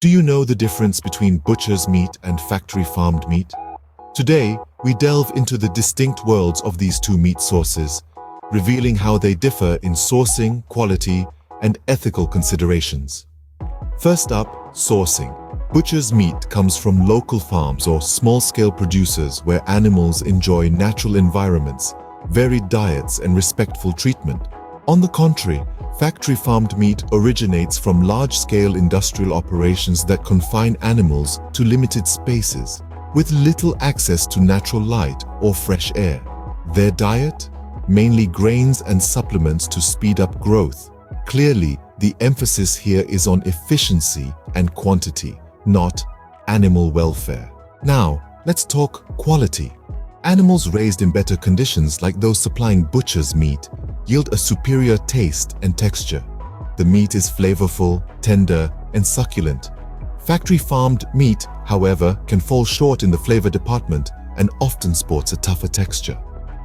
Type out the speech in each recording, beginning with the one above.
Do you know the difference between butcher's meat and factory-farmed meat? Today, we delve into the distinct worlds of these two meat sources, revealing how they differ in sourcing, quality, and ethical considerations. First up, sourcing. Butcher's meat comes from local farms or small-scale producers where animals enjoy natural environments, varied diets, and respectful treatment. On the contrary, factory-farmed meat originates from large-scale industrial operations that confine animals to limited spaces, with little access to natural light or fresh air. Their diet? Mainly grains and supplements to speed up growth. Clearly, the emphasis here is on efficiency and quantity, not animal welfare. Now, let's talk quality. Animals raised in better conditions, like those supplying butcher's meat, yield a superior taste and texture. The meat is flavorful, tender, and succulent. Factory-farmed meat, however, can fall short in the flavor department and often sports a tougher texture.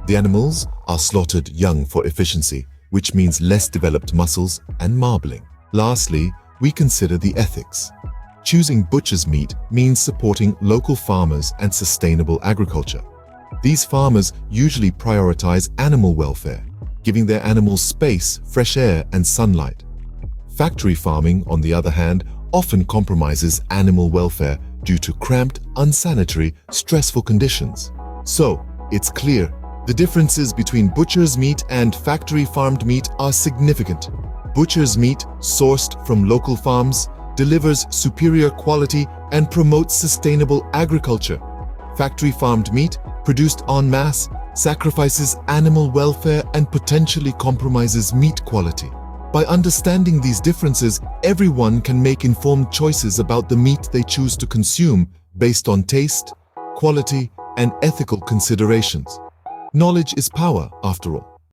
The animals are slaughtered young for efficiency, which means less developed muscles and marbling. Lastly, we consider the ethics. Choosing butcher's meat means supporting local farmers and sustainable agriculture. These farmers usually prioritize animal welfare, giving their animals space, fresh air, and sunlight. Factory farming, on the other hand, often compromises animal welfare due to cramped, unsanitary, stressful conditions. So, it's clear, the differences between butcher's meat and factory-farmed meat are significant. Butcher's meat, sourced from local farms, delivers superior quality and promotes sustainable agriculture. Factory-farmed meat, produced en masse, sacrifices animal welfare and potentially compromises meat quality. By understanding these differences, everyone can make informed choices about the meat they choose to consume based on taste, quality, and ethical considerations. Knowledge is power, after all.